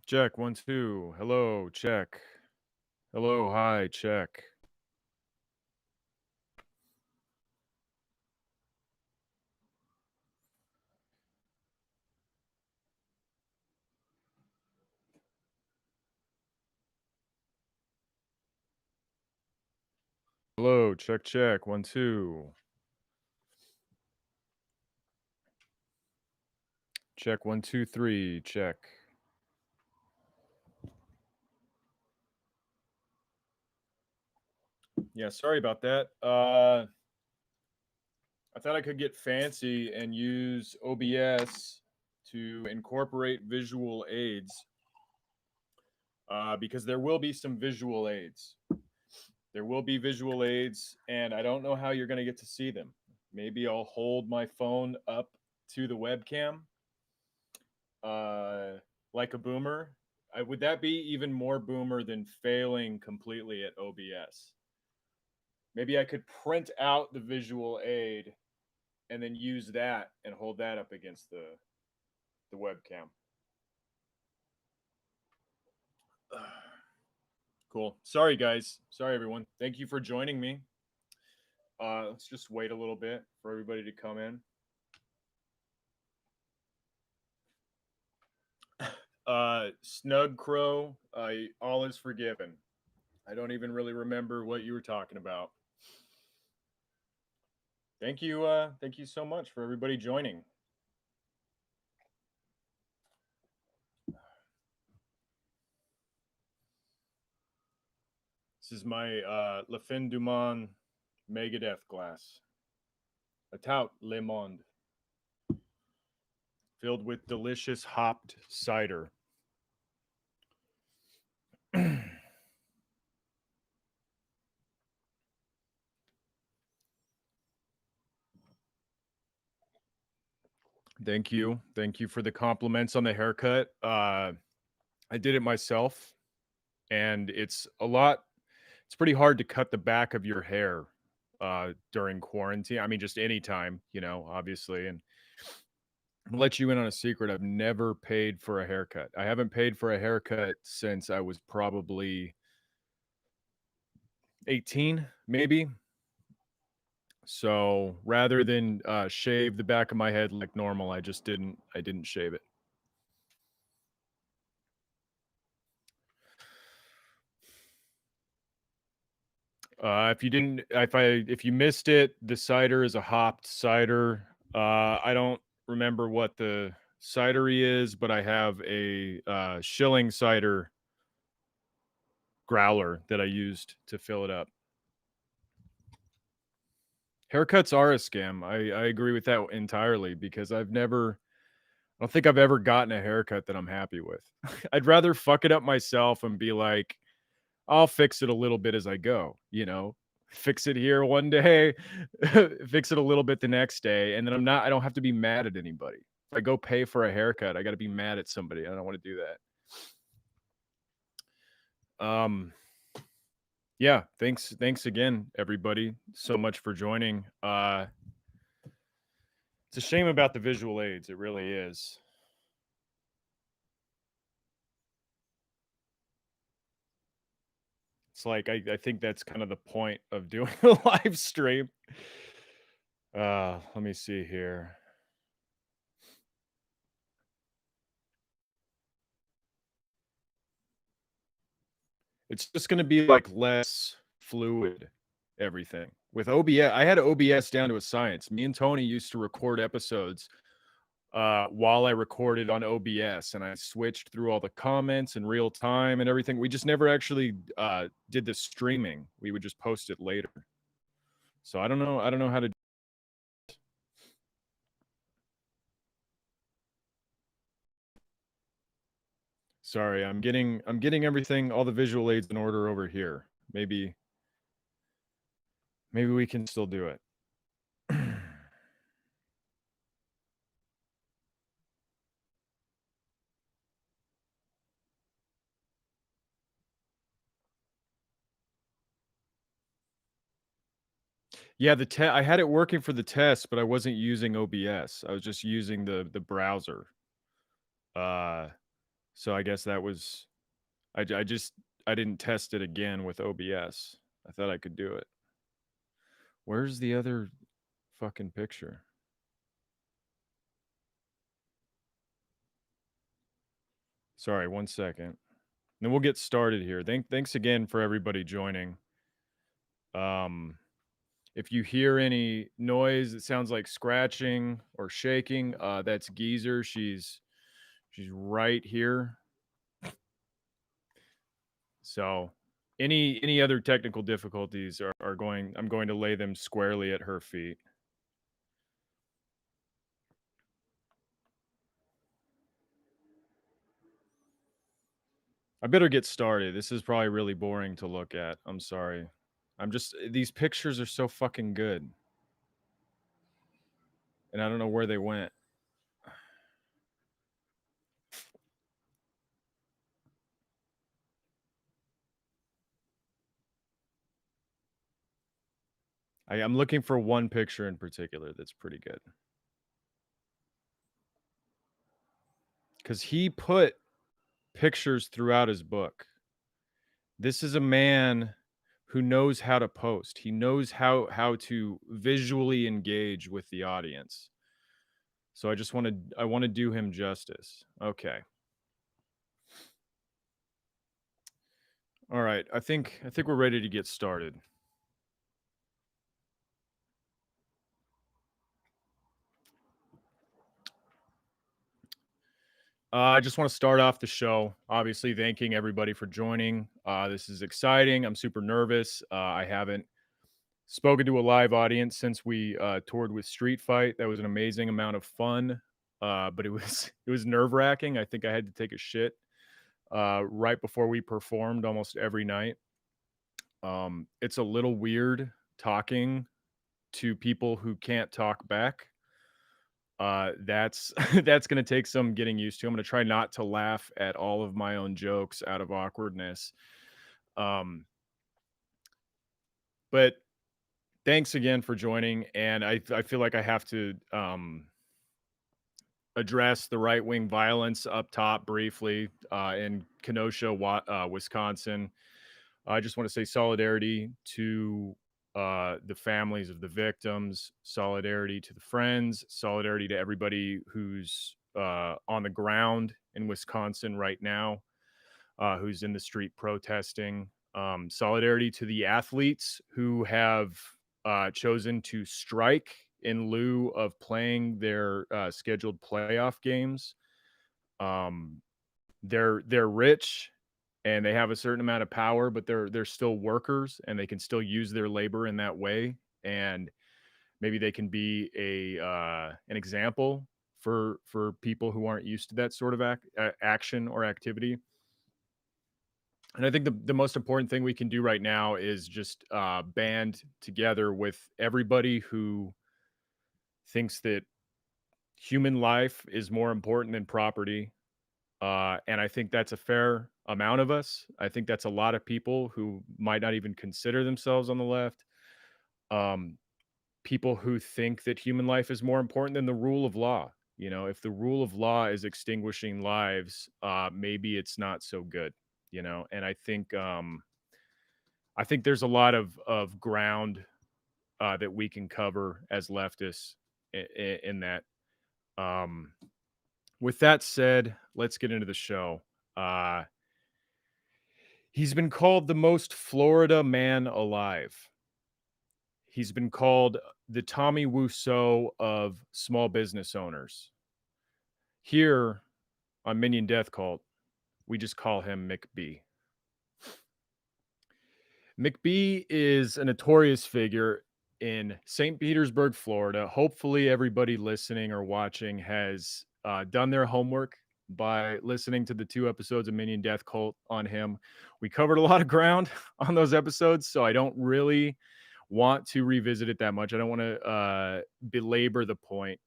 Check, 1, 2. Hello, check. Hello, hi, check. Hello, check, check, 1, 2. Check, 1, 2, 3, check. Yeah, sorry about that. I thought I could get fancy and use OBS to incorporate visual aids, because there will be some visual aids. There will be visual aids, and I don't know how you're going to get to see them. Maybe I'll hold my phone up to the webcam, like a boomer. Would that be even more boomer than failing completely at OBS? Maybe I could print out the visual aid and then use that and hold that up against the webcam. Cool. Sorry, guys. Sorry, everyone. Thank you for joining me. Let's just wait a little bit for everybody to come in. Snug Crow, all is forgiven. I don't even really remember what you were talking about. Thank you so much for everybody joining. This is my Le Fin du Monde Megadeth glass. A tout Le Monde. Filled with delicious hopped cider. Thank you. Thank you for the compliments on the haircut. I did it myself, and it's pretty hard to cut the back of your hair during quarantine. I mean, just anytime, obviously. And I'll let you in on a secret. I've never paid for a haircut. I haven't paid for a haircut since I was probably 18, maybe. So rather than shave the back of my head like normal, I didn't shave it. If you missed it, the cider is a hopped cider. I don't remember what the cidery is, but I have a shilling cider growler that I used to fill it up. Haircuts are a scam. I agree with that entirely because I don't think I've ever gotten a haircut that I'm happy with. I'd rather fuck it up myself and be like, I'll fix it a little bit as I go, fix it here one day, fix it a little bit the next day. And then I don't have to be mad at anybody. If I go pay for a haircut, I got to be mad at somebody. I don't want to do that. Yeah, thanks again, everybody, so much for joining. It's a shame about the visual aids. It really is. It's like I think that's kind of the point of doing a live stream. Let me see here. It's just going to be like less fluid, everything. With OBS, I had OBS down to a science. Me and Tony used to record episodes while I recorded on OBS, and I switched through all the comments in real time and everything. We just never actually did the streaming. We would just post it later. So I don't know how to. Sorry, I'm getting everything, all the visual aids in order over here. Maybe we can still do it. Yeah, I had it working for the test, but I wasn't using OBS. I was just using the browser. So I guess that was I didn't test it again with OBS. I thought I could do it. Where's the other fucking picture? Sorry, 1 second. Then we'll get started here. Thanks again for everybody joining. If you hear any noise that sounds like scratching or shaking, that's Geezer. She's right here. So any other technical difficulties are going I'm going to lay them squarely at her feet. I better get started. This is probably really boring to look at. I'm sorry. These pictures are so fucking good. And I don't know where they went. I'm looking for one picture in particular that's pretty good. Because he put pictures throughout his book. This is a man who knows how to post. He knows how to visually engage with the audience. So I want to do him justice. Okay. All right. I think we're ready to get started. I just want to start off the show, obviously thanking everybody for joining. This is exciting. I'm super nervous. I haven't spoken to a live audience since we toured with Street Fight. That was an amazing amount of fun, but it was it was nerve wracking. I think I had to take a shit right before we performed almost every night. It's a little weird talking to people who can't talk back. That's that's gonna take some getting used to. I'm gonna try not to laugh at all of my own jokes out of awkwardness. Um, but thanks again for joining. And I feel like I have to address the right wing violence up top briefly in Kenosha, Wisconsin. I just want to say solidarity to the families of the victims, solidarity to the friends, solidarity to everybody who's on the ground in Wisconsin right now, who's in the street protesting. Solidarity to the athletes who have chosen to strike in lieu of playing their scheduled playoff games. Um, they're rich and they have a certain amount of power, but they're still workers and they can still use their labor in that way. And maybe they can be an example for people who aren't used to that sort of action or activity. And I think the most important thing we can do right now is just band together with everybody who thinks that human life is more important than property. And I think that's a fair amount of us. I think that's a lot of people who might not even consider themselves on the left. Um, People who think that human life is more important than the rule of law. You know, if the rule of law is extinguishing lives, maybe it's not so good. You know, and I think there's a lot of ground that we can cover as leftists in that. Um, with that said, let's get into the show. Uh, he's been called the most Florida man alive. He's been called the Tommy Wiseau of small business owners. Here on Minion Death Cult, we just call him McB. McB is a notorious figure in St. Petersburg, Florida. Hopefully, everybody listening or watching has done their homework by listening to the 2 episodes of Minion Death Cult on him. We covered a lot of ground on those episodes, so I don't really want to revisit it that much. I don't want to belabor the point,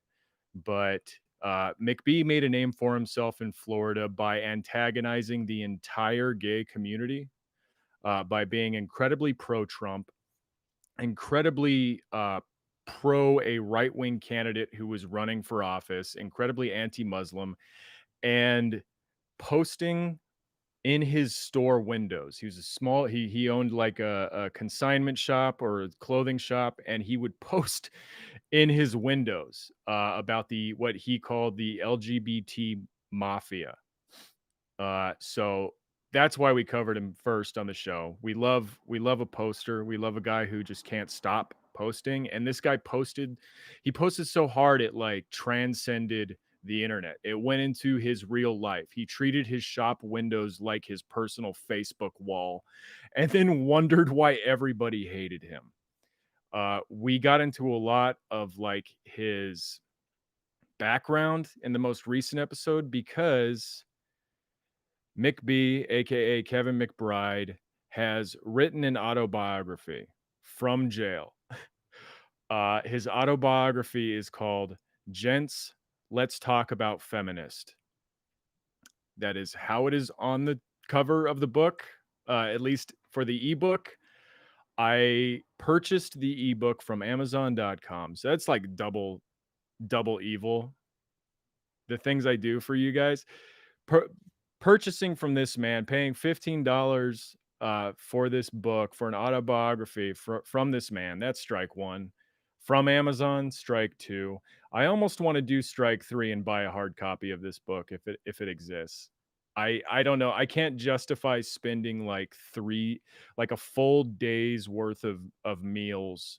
but McB made a name for himself in Florida by antagonizing the entire gay community, by being incredibly pro-Trump, incredibly pro a right-wing candidate who was running for office, incredibly anti-Muslim, and posting in his store windows. He was a small he owned like a consignment shop or a clothing shop, and he would post in his windows about the what he called the LGBT mafia. So that's why we covered him first on the show. We love a poster. We love a guy who just can't stop posting. And this guy he posted so hard it like transcended the internet. It went into his real life. He treated his shop windows like his personal Facebook wall, and then wondered why everybody hated him. We got into a lot of like his background in the most recent episode because McB, aka Kevin McBride, has written an autobiography from jail. His autobiography is called Gents, Let's Talk About Feminist. That is how it is on the cover of the book, at least for the ebook. I purchased the ebook from Amazon.com. So that's like double evil. The things I do for you guys. Pur- Purchasing from this man, paying $15 for this book, for an autobiography from this man. That's strike one. From Amazon, strike two. I almost want to do strike three and buy a hard copy of this book if it exists. I don't know. I can't justify spending like a full day's worth of meals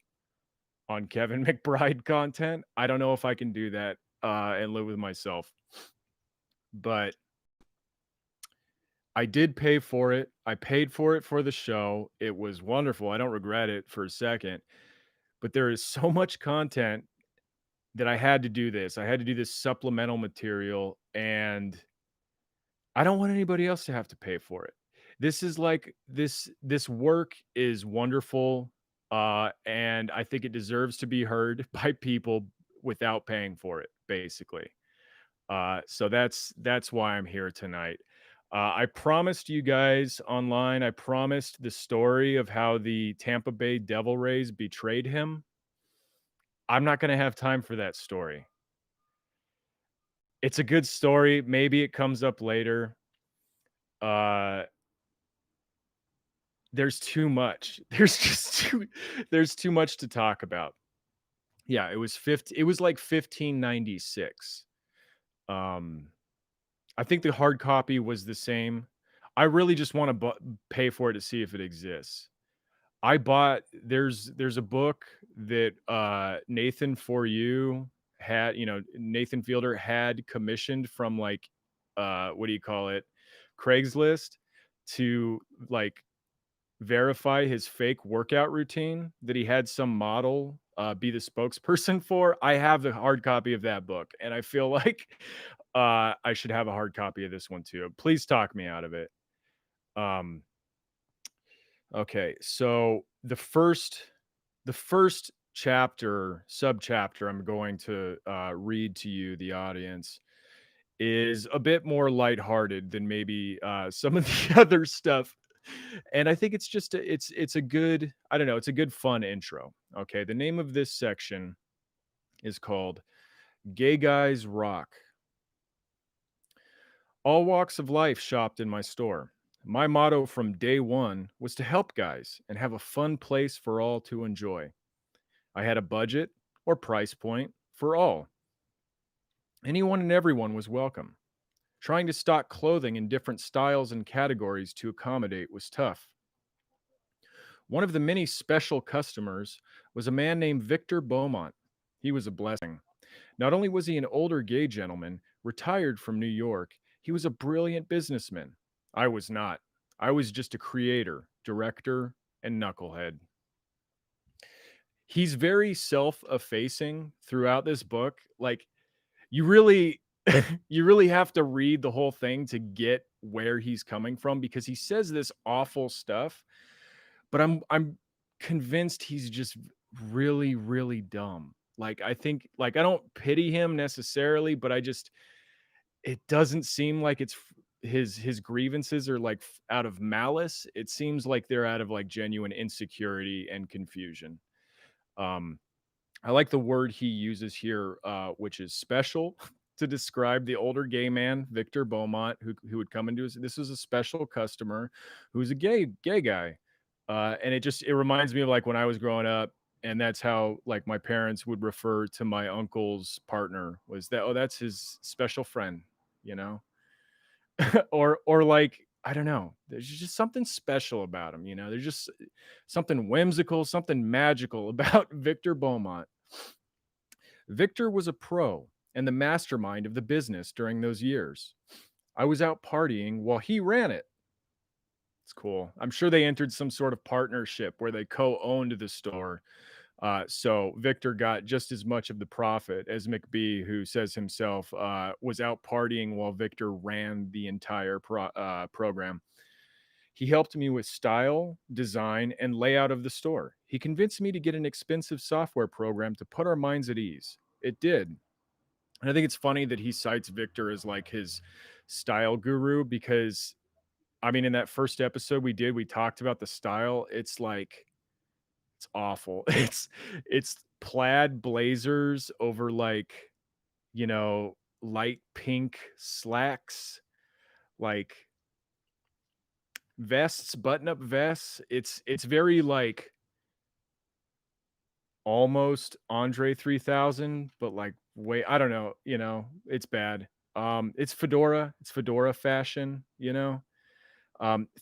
on Kevin McBride content. I don't know if I can do that and live with myself. But I did pay for it. I paid for it for the show. It was wonderful. I don't regret it for a second. But there is so much content that I had to do this. I had to do this supplemental material, and I don't want anybody else to have to pay for it. This is like this work is wonderful, and I think it deserves to be heard by people without paying for it, basically. So that's why I'm here tonight. I promised you guys online, I promised the story of how the Tampa Bay Devil Rays betrayed him. I'm not going to have time for that story. It's a good story. Maybe it comes up later. Uh, there's too much. There's too much to talk about. Yeah, it was like 1596. Um, I think the hard copy was the same. I really just want to pay for it to see if it exists. I bought there's a book that Nathan For You had, Nathan Fielder had commissioned from like what do you call it? Craigslist to like verify his fake workout routine that he had some model be the spokesperson for. I have the hard copy of that book, and I feel like I should have a hard copy of this one too. Please talk me out of it. Um, okay, so the first chapter, subchapter, I'm going to read to you, the audience, is a bit more lighthearted than maybe some of the other stuff. And I think it's just it's a good, I don't know, it's a good fun intro. Okay, the name of this section is called Gay Guys Rock. All walks of life shopped in my store. My motto from day one was to help guys and have a fun place for all to enjoy. I had a budget or price point for all. Anyone and everyone was welcome. Trying to stock clothing in different styles and categories to accommodate was tough. One of the many special customers was a man named Victor Beaumont. He was a blessing. Not only was he an older gay gentleman, retired from New York, he was a brilliant businessman. I was not. I was just a creator, director, and knucklehead. He's very self-effacing throughout this book. Like, you really you really have to read the whole thing to get where he's coming from, because he says this awful stuff, but I'm convinced he's just really, really dumb. Like, I think, like, I don't pity him necessarily, but it doesn't seem like it's his grievances are like out of malice. It seems like they're out of like genuine insecurity and confusion. Um, I like the word he uses here, which is special. to describe the older gay man, Victor Beaumont, who would come into his. This was a special customer who's a gay guy, and it reminds me of like when I was growing up, and that's how like my parents would refer to my uncle's partner was that, oh, that's his special friend, you know, or like I don't know, there's just something special about him, you know, there's just something whimsical, something magical about Victor Beaumont. Victor was a pro and the mastermind of the business during those years. I was out partying while he ran it. It's cool. I'm sure they entered some sort of partnership where they co-owned the store. So Victor got just as much of the profit as McB, who says himself was out partying while Victor ran the entire program. He helped me with style, design, and layout of the store. He convinced me to get an expensive software program to put our minds at ease. It did. And I think it's funny that he cites Victor as like his style guru because I mean, in that first episode we did, we talked about the style. It's like it's awful. It's plaid blazers over like, you know, light pink slacks, like vests, button-up vests. It's very like almost Andre 3000, but like way I don't know, you know, it's bad. It's fedora fashion, you know.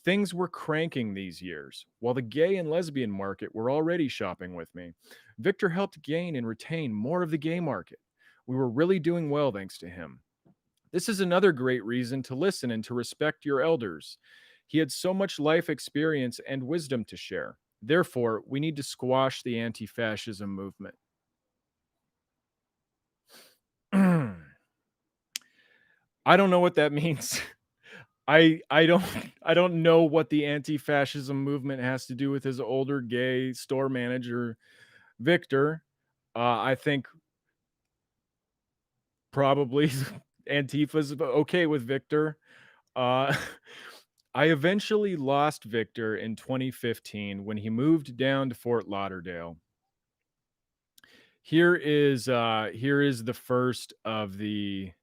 Things were cranking these years. While the gay and lesbian market were already shopping with me, Victor helped gain and retain more of the gay market. We were really doing well thanks to him. This is another great reason to listen and to respect your elders. He had so much life experience and wisdom to share. Therefore, we need to squash the anti fascism movement. I don't know what that means. I don't I don't know what the anti-fascism movement has to do with his older gay store manager, Victor. I think probably Antifa's okay with Victor. Uh, I eventually lost Victor in 2015 when he moved down to Fort Lauderdale. Here is the first of the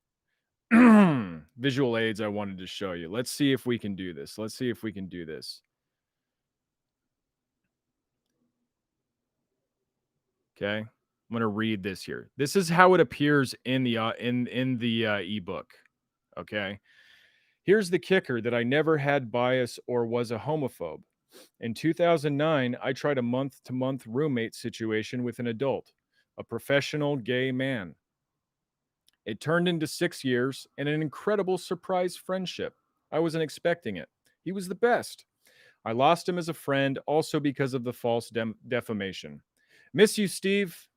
visual aids I wanted to show you. Let's see if we can do this. Let's see if we can do this. Okay. I'm going to read this here. This is how it appears in the ebook. Okay. Here's the kicker that I never had bias or was a homophobe. In 2009, I tried a month-to-month roommate situation with an adult, a professional gay man. It turned into 6 years and an incredible surprise friendship. I wasn't expecting it. He was the best. I lost him as a friend also because of the false defamation. Miss you, Steve.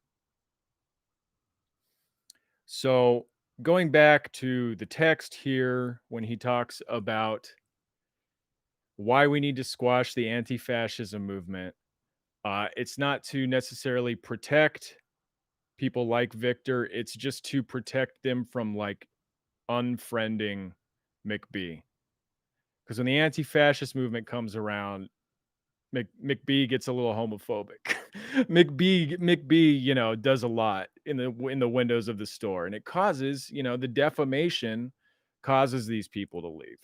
So, going back to the text here, when he talks about why we need to squash the anti fascism movement, it's not to necessarily protect people like Victor, it's just to protect them from like unfriending McB. Because when the anti fascist movement comes around, McB gets a little homophobic. McB, you know, does a lot in the windows of the store, and it causes, you know, the defamation causes these people to leave.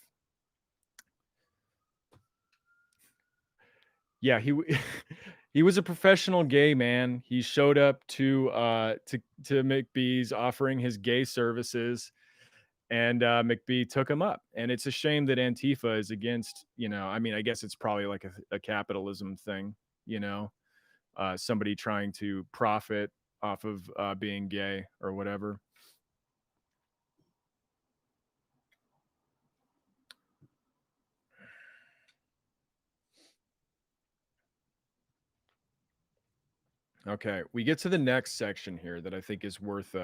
Yeah, he was a professional gay man. He showed up to McB's offering his gay services, and McB took him up. And it's a shame that Antifa is against, you know, I mean, I guess it's probably like a capitalism thing, you know, somebody trying to profit off of being gay or whatever. Okay, we get to the next section here that I think is worth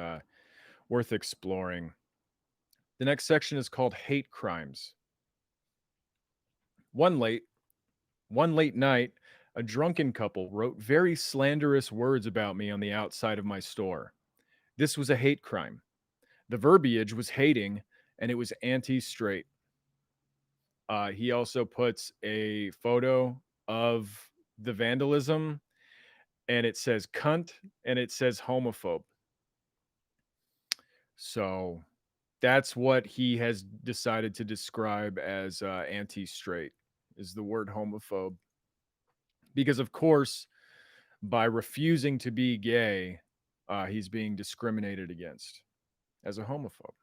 exploring. The next section is called hate crimes. One late one late night, a drunken couple wrote very slanderous words about me on the outside of my store. This was a hate crime. The verbiage was hating and it was anti-straight. He also puts a photo of the vandalism and it says cunt and it says homophobe. So That's what he has decided to describe as anti-straight, is the word homophobe. Because of course, by refusing to be gay, he's being discriminated against as a homophobe.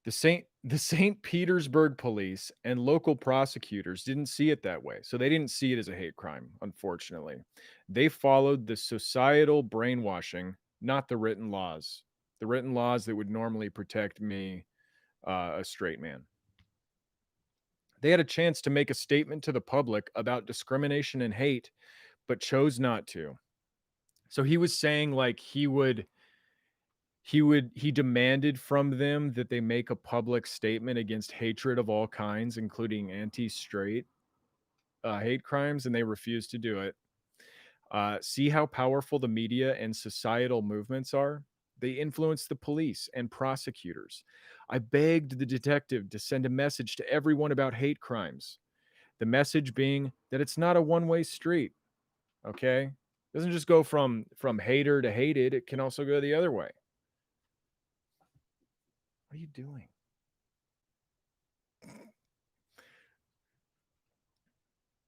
The St. Petersburg police and local prosecutors didn't see it that way. So they didn't see it as a hate crime, unfortunately. They followed the societal brainwashing, not the written laws. The written laws that would normally protect me, a straight man. They had a chance to make a statement to the public about discrimination and hate, but chose not to. So he was saying like he demanded from them that they make a public statement against hatred of all kinds, including anti-straight hate crimes, and they refused to do it. See how powerful the media and societal movements are? They influence the police and prosecutors. I begged the detective to send a message to everyone about hate crimes. The message being that it's not a one-way street. Okay, it doesn't just go from hater to hated. It can also go the other way. What are you doing?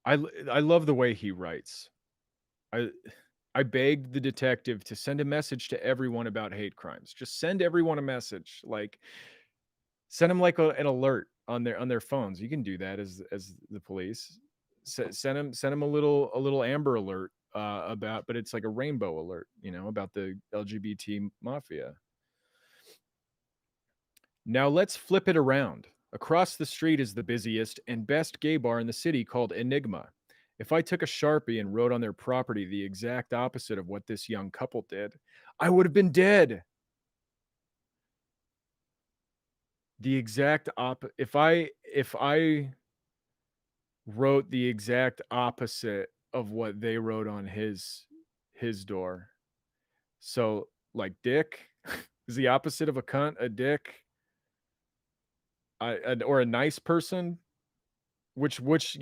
I love the way he writes. I I begged the detective to send a message to everyone about hate crimes. Just send everyone a message. Like send them like an alert on their phones. You can do that as the police. Send them a little Amber Alert about, but it's like a rainbow alert, about the LGBT mafia. Now let's flip it around. Across the street is the busiest and best gay bar in the city called Enigma. If I took a Sharpie and wrote on their property the exact opposite of what this young couple did, I would have been dead. The exact if I wrote the exact opposite of what they wrote on his door. So like dick is the opposite of a cunt, a dick, or a nice person. Which what's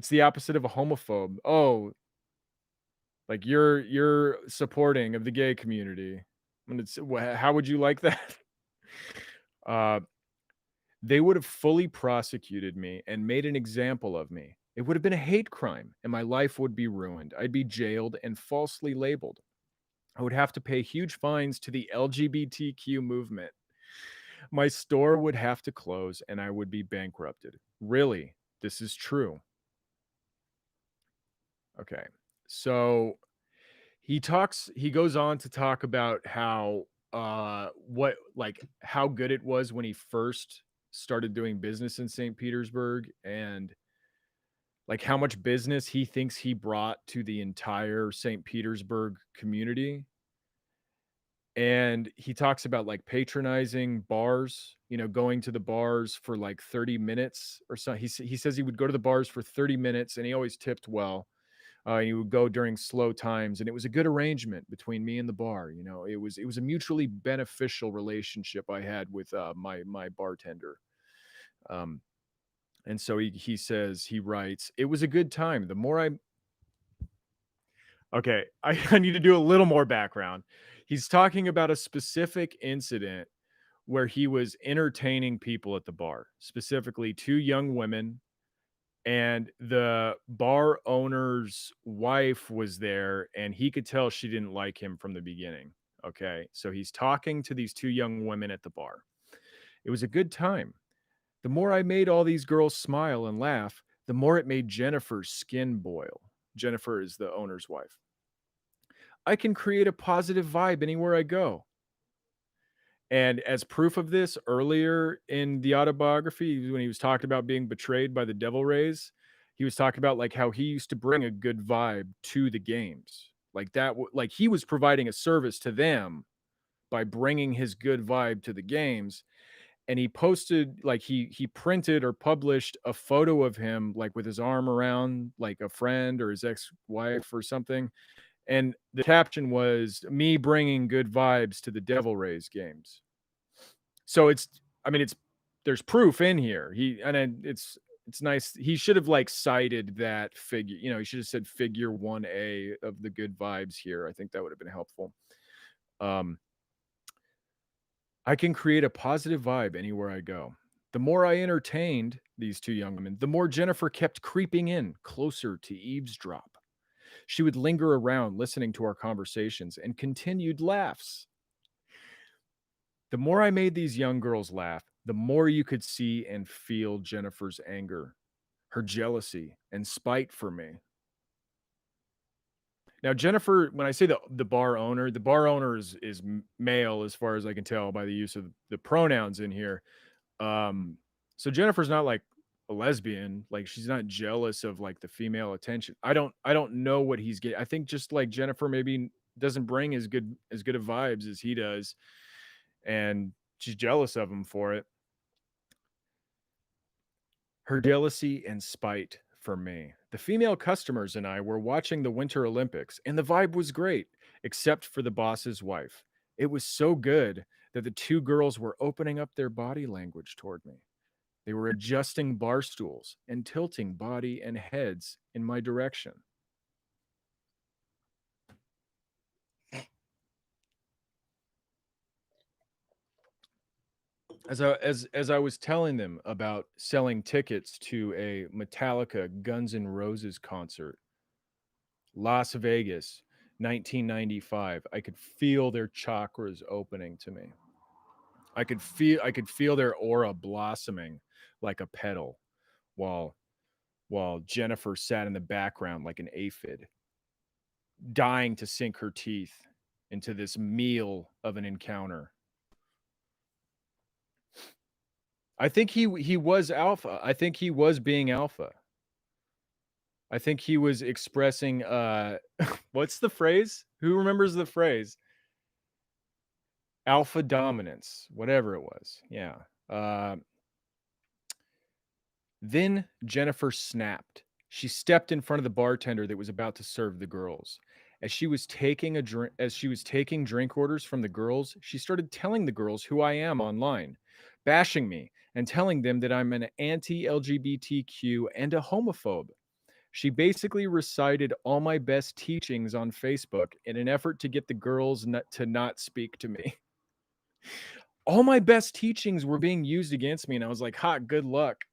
the opposite of a homophobe? Oh, like you're supporting of the gay community. How would you like that? Uh, they would have fully prosecuted me and made an example of me. It would have been a hate crime, and my life would be ruined. I'd be jailed and falsely labeled. I would have to pay huge fines to the LGBTQ movement. My store would have to close, and I would be bankrupted. Really, this is true. Okay. So he goes on to talk about how how good it was when he first started doing business in St. Petersburg, and like how much business he thinks he brought to the entire St. Petersburg community. And he talks about like patronizing bars, going to the bars for like 30 minutes or so. He says he would go to the bars for 30 minutes and he always tipped well. He would go during slow times, and it was a good arrangement between me and the bar. It was a mutually beneficial relationship I had with my bartender. Um, and so he writes, it was a good time. The more I Okay, I need to do a little more background. He's talking about a specific incident where he was entertaining people at the bar, specifically two young women, and the bar owner's wife was there, and he could tell she didn't like him from the beginning. Okay, so he's talking to these two young women at the bar. It was a good time. The more I made all these girls smile and laugh, the more it made Jennifer's skin boil. Jennifer is the owner's wife. I can create a positive vibe anywhere I go. And as proof of this, earlier in the autobiography, when he was talking about being betrayed by the Devil Rays, he was talking about like how he used to bring a good vibe to the games. Like like he was providing a service to them by bringing his good vibe to the games. And he posted like he printed or published a photo of him like with his arm around like a friend or his ex-wife or something, and the caption was me bringing good vibes to the Devil Rays games. So it's there's proof in here. It's nice. He should have like cited that figure. He should have said figure 1A of the good vibes here. I think that would have been helpful. Um, I can create a positive vibe anywhere I go. The more I entertained these two young women, the more Jennifer kept creeping in closer to eavesdrop. She would linger around listening to our conversations and continued laughs. The more I made these young girls laugh, the more you could see and feel Jennifer's anger, her jealousy, and spite for me. Now, Jennifer, when I say the bar owner is male as far as I can tell by the use of the pronouns in here. Um, so Jennifer's not like a lesbian, like she's not jealous of like the female attention. I don't know what he's getting. I think just like Jennifer maybe doesn't bring as good of vibes as he does, and she's jealous of him for it. Her jealousy and spite for me. The female customers and I were watching the Winter Olympics, and the vibe was great, except for the boss's wife. It was so good that the two girls were opening up their body language toward me. They were adjusting bar stools and tilting body and heads in my direction. As I was telling them about selling tickets to a Metallica Guns N' Roses concert, Las Vegas, 1995, I could feel their chakras opening to me. I could feel their aura blossoming like a petal while Jennifer sat in the background like an aphid, dying to sink her teeth into this meal of an encounter. I think he was alpha. I think he was being alpha. I think he was expressing what's the phrase? Who remembers the phrase? Alpha dominance, whatever it was. Yeah. Uh, then Jennifer snapped. She stepped in front of the bartender that was about to serve the girls. As she was taking drink orders from the girls, she started telling the girls who I am online, bashing me and telling them that I'm an anti-LGBTQ and a homophobe. She basically recited all my best teachings on Facebook in an effort to get the girls to not speak to me. All my best teachings were being used against me, and I was like, "Ha, good luck."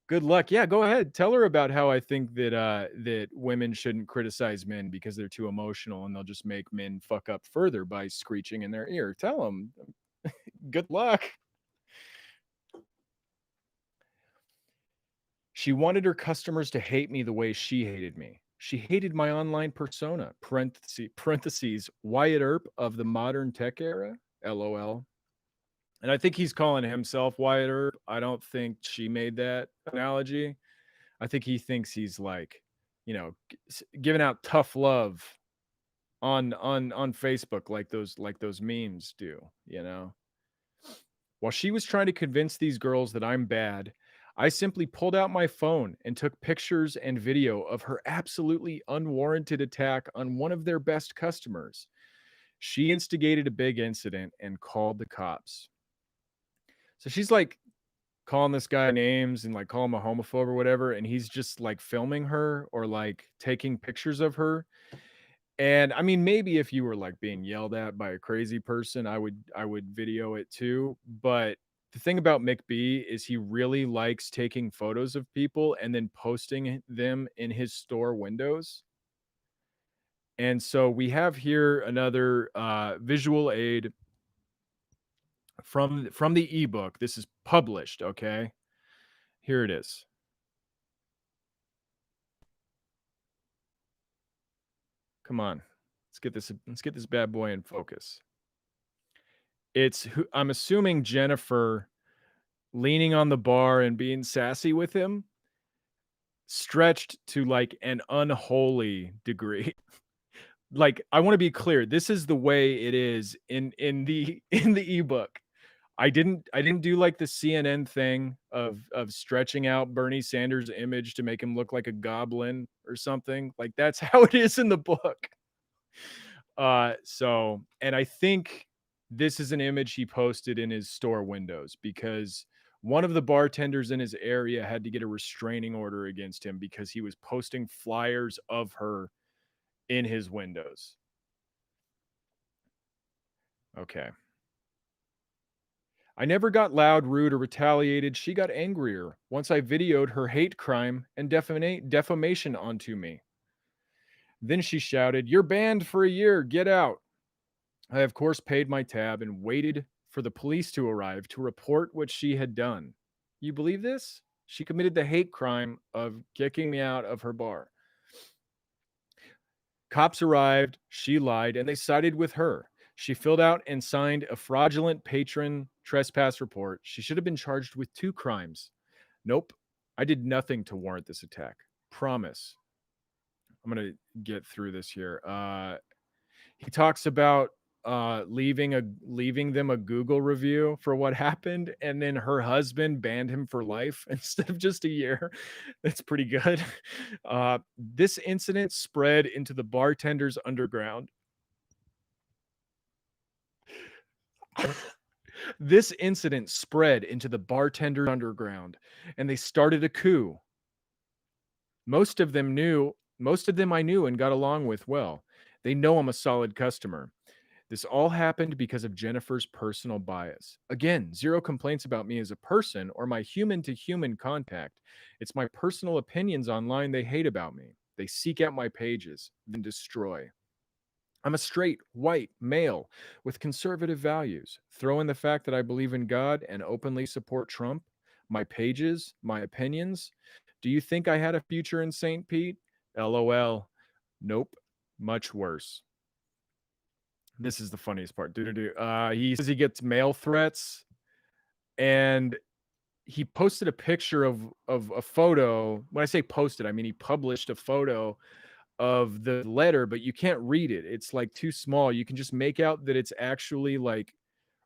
Good luck. Yeah, go ahead. Tell her about how I think that women shouldn't criticize men because they're too emotional and they'll just make men fuck up further by screeching in their ear. Tell them. Good luck. She wanted her customers to hate me the way she hated me. She hated my online persona. Parentheses Wyatt Earp of the modern tech era. LOL. And I think he's calling himself Wyatt Earp. I don't think she made that analogy. I think he thinks he's like, giving out tough love on Facebook like those memes do, you know. While she was trying to convince these girls that I'm bad, I simply pulled out my phone and took pictures and video of her absolutely unwarranted attack on one of their best customers. She instigated a big incident and called the cops. So she's like calling this guy names and like calling him a homophobe or whatever, and he's just like filming her or like taking pictures of her. And I mean, maybe if you were like being yelled at by a crazy person, I would video it too. But the thing about McB is he really likes taking photos of people and then posting them in his store windows. And so we have here another visual aid from the ebook. This is published, okay? Here it is. Come on. Let's get this bad boy in focus. I'm assuming Jennifer leaning on the bar and being sassy with him, stretched to like an unholy degree. Like, I want to be clear, this is the way it is in the in the ebook. I didn't do like the CNN thing of stretching out Bernie Sanders' image to make him look like a goblin or something. Like that's how it is in the book. So and I think this is an image he posted in his store windows because one of the bartenders in his area had to get a restraining order against him because he was posting flyers of her in his windows. Okay. I never got loud, rude, or retaliated. She got angrier once I videoed her hate crime and defamation onto me. Then she shouted, "You're banned for a year. Get out." I, of course, paid my tab and waited for the police to arrive to report what she had done. You believe this? She committed the hate crime of kicking me out of her bar. Cops arrived, she lied, and they sided with her. She filled out and signed a fraudulent patron trespass report. She should have been charged with 2 crimes. Nope, I did nothing to warrant this attack. Promise. I'm gonna get through this here. He talks about leaving them a Google review for what happened, and then her husband banned him for life instead of just a year. That's pretty good. This incident spread into the bartenders underground. This incident spread into the bartenders underground, and they started a coup. Most of them I knew and got along with well. They know I'm a solid customer. This all happened because of Jennifer's personal bias. Again, zero complaints about me as a person or my human to human contact. It's my personal opinions online they hate about me. They seek out my pages, then destroy. I'm a straight, white male with conservative values. Throw in the fact that I believe in God and openly support Trump, my pages, my opinions. Do you think I had a future in St. Pete? LOL. Nope. Much worse. This is the funniest part. He says he gets mail threats, and he posted a picture of a photo. When I say posted, I mean he published a photo of the letter, but you can't read it. It's like too small. You can just make out that it's actually like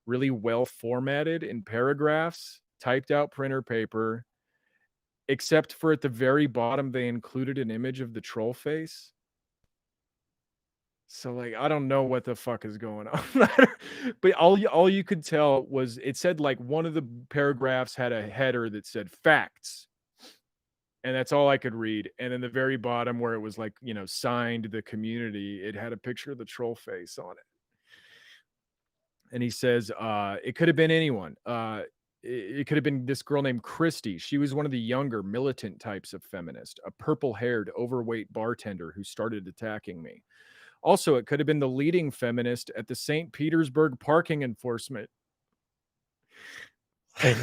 really well formatted in paragraphs, typed out printer paper, except for at the very bottom they included an image of the troll face. So, like, I don't know what the fuck is going on. But all you could tell was it said, like, one of the paragraphs had a header that said "facts," and that's all I could read, and in the very bottom where it was, like, signed the community, it had a picture of the troll face on it. And he says, "It could have been anyone. It could have been this girl named Christy. She was one of the younger militant types of feminist, a purple-haired, overweight bartender who started attacking me. Also, it could have been the leading feminist at the St. Petersburg parking enforcement." Are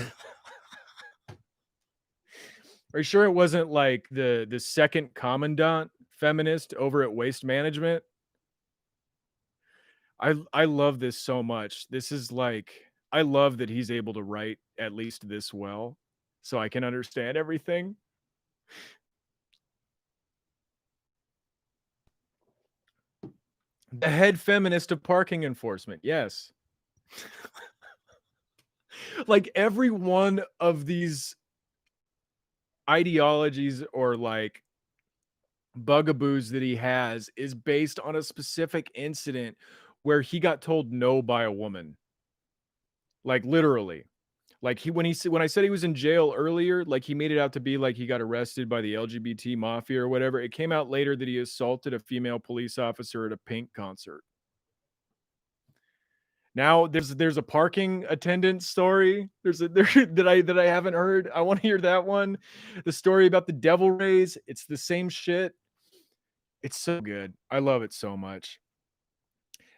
you sure it wasn't like the second commandant feminist over at Waste Management? I love this so much. This is like I love that he's able to write at least this well, so I can understand everything. The head feminist of parking enforcement. Yes. Like every one of these ideologies or like bugaboos that he has is based on a specific incident where he got told no by a woman. Like literally. Like when I said he was in jail earlier, like he made it out to be like he got arrested by the LGBT mafia or whatever. It came out later that he assaulted a female police officer at a Pink concert. Now there's a parking attendant story. There's a there that I haven't heard. I want to hear that one. The story about the devil rays. It's the same shit. It's so good. I love it so much.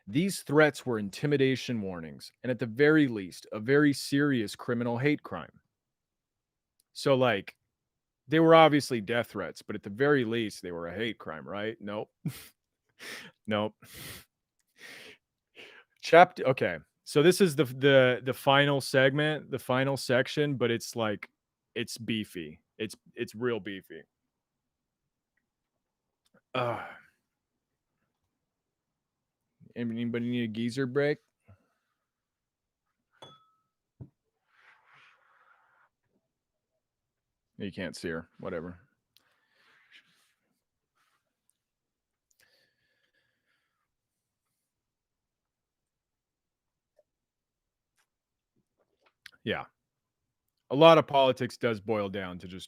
These threats were intimidation warnings, and at the very least, a very serious criminal hate crime. So, like, they were obviously death threats, but at the very least, they were a hate crime, right? Nope. Nope. Chapter. Okay, so this is the final segment, the final section, but it's like it's beefy. It's real beefy. Uh, Anybody need a geezer break? You can't see her. Whatever. Yeah. A lot of politics does boil down to just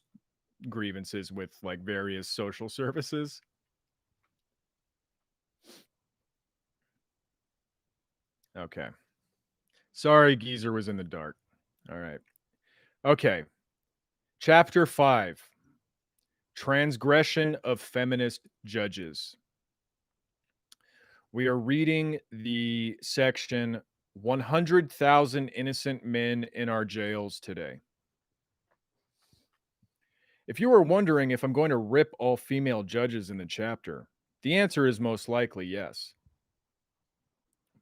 grievances with like various social services. Okay. Sorry, geezer was in the dark. All right. Okay. Chapter 5. Transgression of feminist judges. We are reading the section 100,000 innocent men in our jails today. If you are wondering if I'm going to rip all female judges in the chapter, the answer is most likely yes.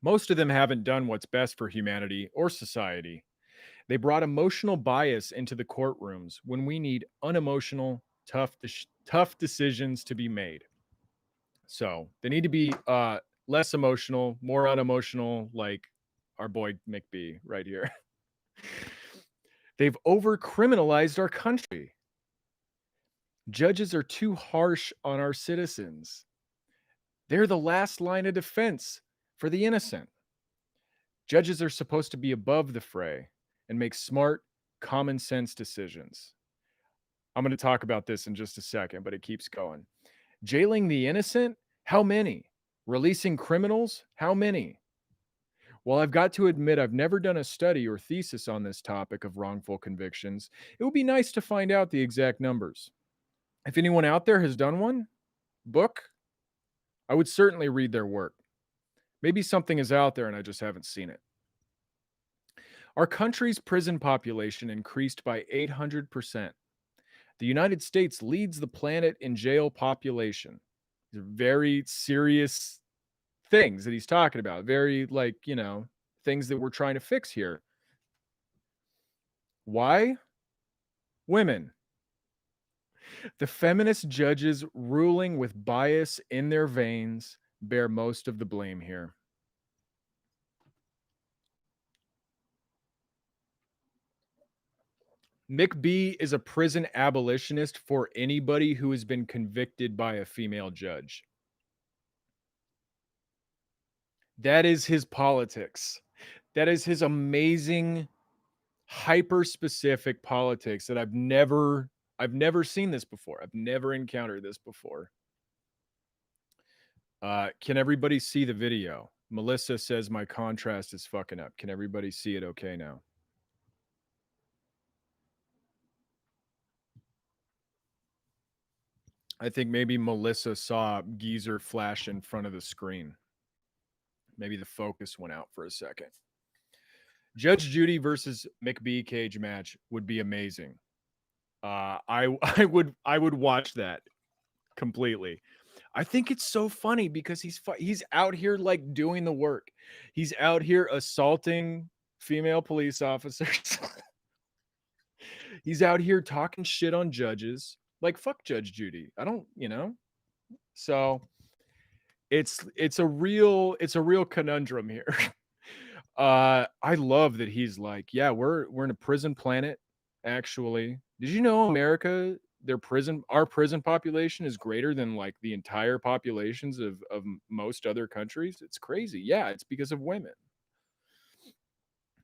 Most of them haven't done what's best for humanity or society. They brought emotional bias into the courtrooms when we need unemotional, tough decisions to be made. So they need to be less emotional, more unemotional, like our boy McB right here. They've over criminalized our country. Judges are too harsh on our citizens. They're the last line of defense for the innocent. Judges are supposed to be above the fray and make smart, common sense decisions. I'm going to talk about this in just a second, but it keeps going. Jailing the innocent? How many? Releasing criminals? How many? While I've got to admit I've never done a study or thesis on this topic of wrongful convictions, it would be nice to find out the exact numbers. If anyone out there has done one, book, I would certainly read their work. Maybe something is out there and I just haven't seen it. Our country's prison population increased by 800%. The United States leads the planet in jail population. These are very serious things that he's talking about. Very, like, things that we're trying to fix here. Why? Women. The feminist judges ruling with bias in their veins bear most of the blame here. McB is a prison abolitionist for anybody who has been convicted by a female judge. That is his politics. That is his amazing, hyper specific politics that I've never seen this before. I've never encountered this before. Can everybody see the video? Melissa says my contrast is fucking up. Can everybody see it okay now? I think maybe Melissa saw Geezer flash in front of the screen. Maybe the focus went out for a second. Judge Judy versus McB cage match would be amazing. I would watch that completely. I think it's so funny because he's out here like doing the work. He's out here assaulting female police officers. He's out here talking shit on judges. Like, fuck Judge Judy. I don't, So it's a real conundrum here. I love that he's like, yeah, we're in a prison planet. Actually, did you know America, our prison population is greater than like the entire populations of most other countries? It's crazy. Yeah, it's because of women.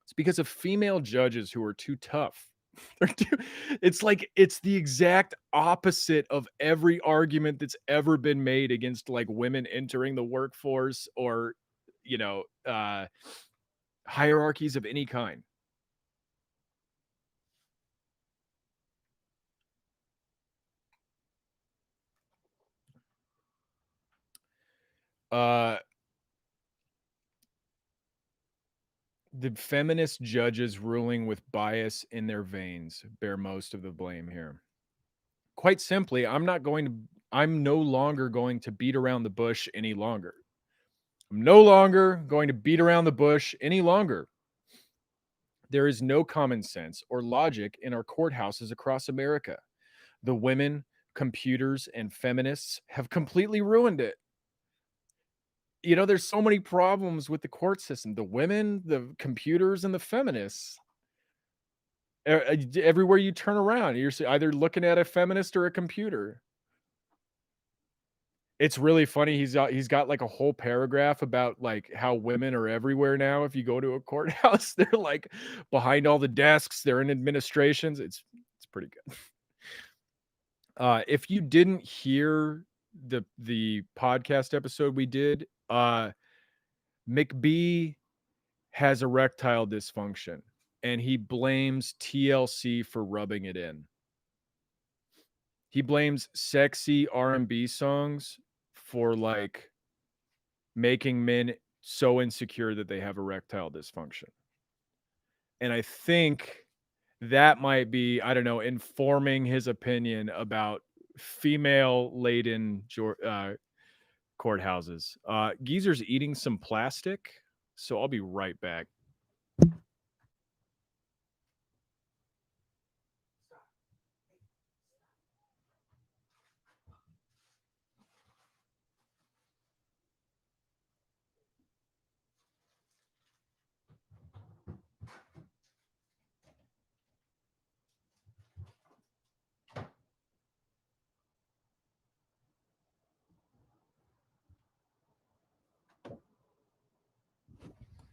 It's because of female judges who are too tough. It's like it's the exact opposite of every argument that's ever been made against like women entering the workforce or hierarchies of any kind. The feminist judges ruling with bias in their veins bear most of the blame here. Quite simply, I'm no longer going to beat around the bush any longer. I'm no longer going to beat around the bush any longer. There is no common sense or logic in our courthouses across America. The women, computers, and feminists have completely ruined it. There's so many problems with the court system. The women, the computers, and the feminists. Everywhere you turn around, you're either looking at a feminist or a computer. It's really funny. He's got like a whole paragraph about like how women are everywhere now. If you go to a courthouse, they're like behind all the desks. They're in administrations. It's pretty good. If you didn't hear the podcast episode we did, McB has erectile dysfunction, and he blames TLC for rubbing it in. He blames sexy R&B songs for like making men so insecure that they have erectile dysfunction. And I think that might be, I don't know, informing his opinion about female laden courthouses. Geezer's eating some plastic, so I'll be right back.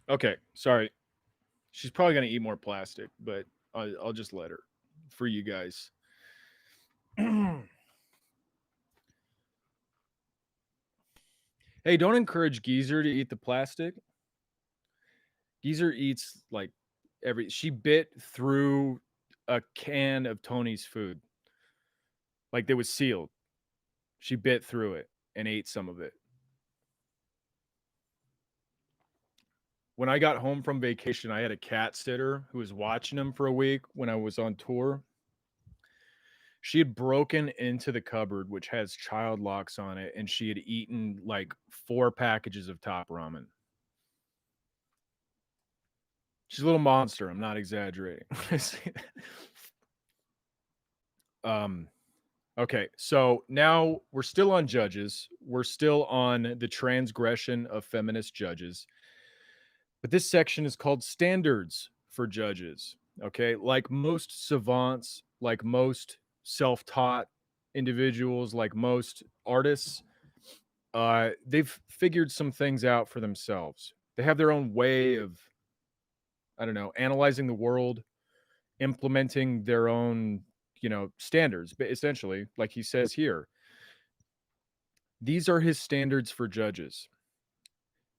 Okay, sorry. She's probably gonna eat more plastic, but I'll just let her for you guys. Hey, don't encourage Geezer to eat the plastic. Geezer eats like she bit through a can of Tony's food. Like it was sealed. She bit through it and ate some of it. When I got home from vacation, I had a cat sitter who was watching him for a week when I was on tour. She had broken into the cupboard, which has child locks on it, and she had eaten like 4 packages of Top Ramen. She's a little monster. I'm not exaggerating. Okay, so now we're still on judges. We're still on the transgression of feminist judges. But this section is called standards for judges. Okay, like most savants, like most self-taught individuals, like most artists, they've figured some things out for themselves. They have their own way of, I don't know, analyzing the world, implementing their own, standards. But essentially, like he says here, these are his standards for judges.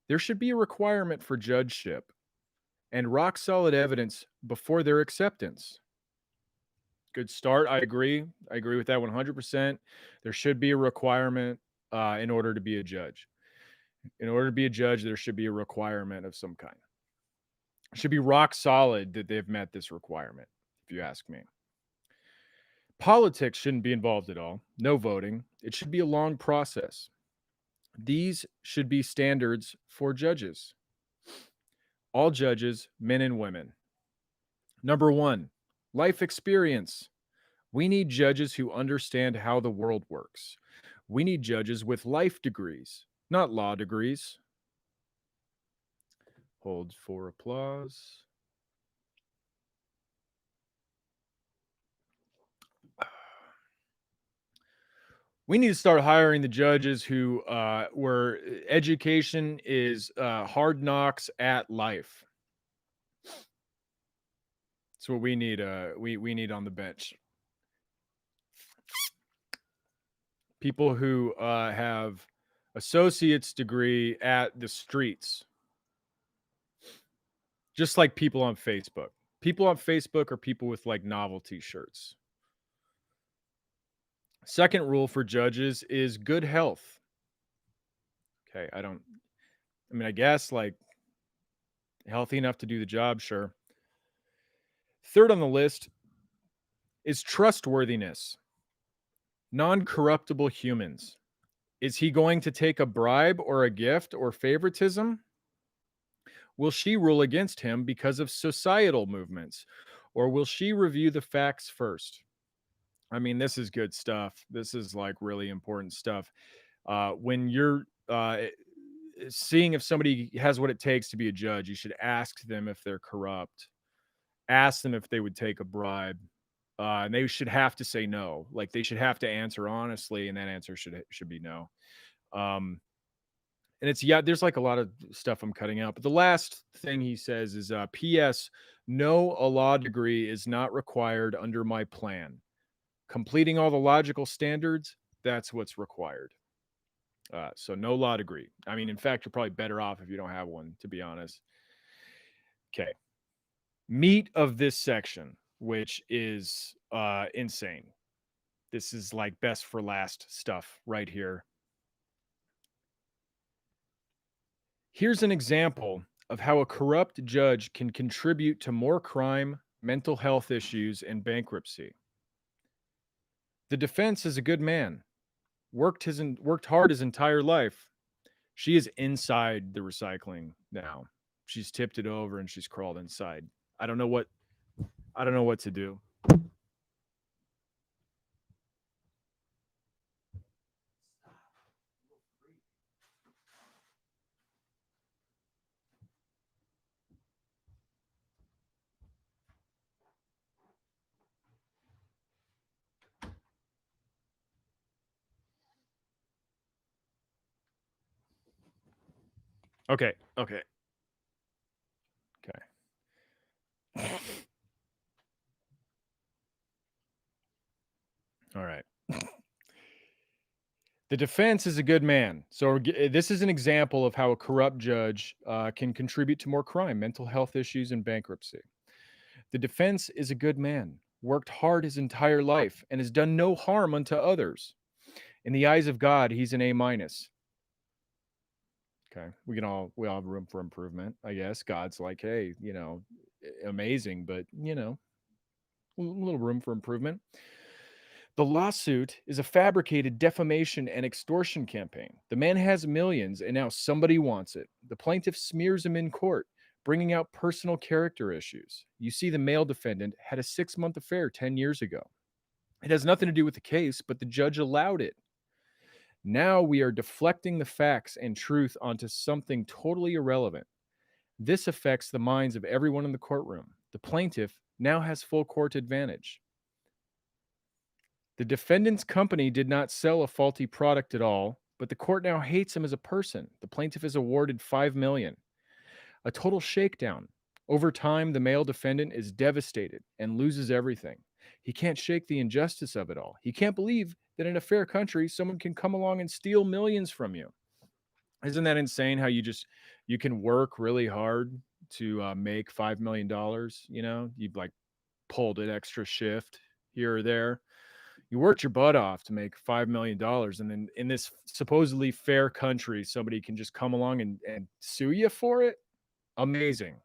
There should be a requirement for judgeship and rock solid evidence before their acceptance. Good start. I agree. I agree with that 100%. There should be a requirement in order to be a judge. In order to be a judge, there should be a requirement of some kind. It should be rock solid that they've met this requirement, if you ask me. Politics shouldn't be involved at all. No voting. It should be a long process. These should be standards for judges. All judges, men and women. Number 1, life experience. We need judges who understand how the world works. We need judges with life degrees, not law degrees. Hold for applause. We need to start hiring the judges who where education is hard knocks at life. That's what we need. We need on the bench. People who have associate's degree at the streets. Just like people on Facebook. People on Facebook are people with like novelty shirts. Second rule for judges is good health. Okay, I guess like healthy enough to do the job, sure. Third on the list is trustworthiness. Non-corruptible humans. Is he going to take a bribe or a gift or favoritism? Will she rule against him because of societal movements? Or will she review the facts first? I mean, this is good stuff. This is like really important stuff. When you're seeing if somebody has what it takes to be a judge, you should ask them if they're corrupt. Ask them if they would take a bribe. And they should have to say no. Like they should have to answer honestly, and that answer should be no. And it's there's like a lot of stuff I'm cutting out. But the last thing he says is P.S. No, a law degree is not required under my plan. Completing all the logical standards, that's what's required. So no law degree. I mean, in fact, you're probably better off if you don't have one, to be honest. Okay. Meat of this section, which is insane. This is like best for last stuff right here. Here's an example of how a corrupt judge can contribute to more crime, mental health issues, and bankruptcy. The defense is a good man, worked hard his entire life. She is inside the recycling now. She's tipped it over and she's crawled inside. I don't know what to do. Okay. Okay. Okay. All right. The defense is a good man. So this is an example of how a corrupt judge can contribute to more crime, mental health issues, and bankruptcy. The defense is a good man, worked hard his entire life, and has done no harm unto others. In the eyes of God, he's an A minus. Okay, we all have room for improvement, I guess. God's like, hey, amazing, but a little room for improvement. The lawsuit is a fabricated defamation and extortion campaign. The man has millions and now somebody wants it. The plaintiff smears him in court, bringing out personal character issues. You see, the male defendant had a 6-month affair 10 years ago. It has nothing to do with the case, but the judge allowed it. Now we are deflecting the facts and truth onto something totally irrelevant. This affects the minds of everyone in the courtroom. The plaintiff now has full court advantage. The defendant's company did not sell a faulty product at all, but the court now hates him as a person. The plaintiff is awarded $5 million. A total shakedown. Over time, the male defendant is devastated and loses everything. He can't shake the injustice of it all. He can't believe that in a fair country, someone can come along and steal millions from you. Isn't that insane how you can work really hard to make $5 million? You've like pulled an extra shift here or there. You worked your butt off to make $5 million. And then in this supposedly fair country, somebody can just come along and sue you for it. Amazing.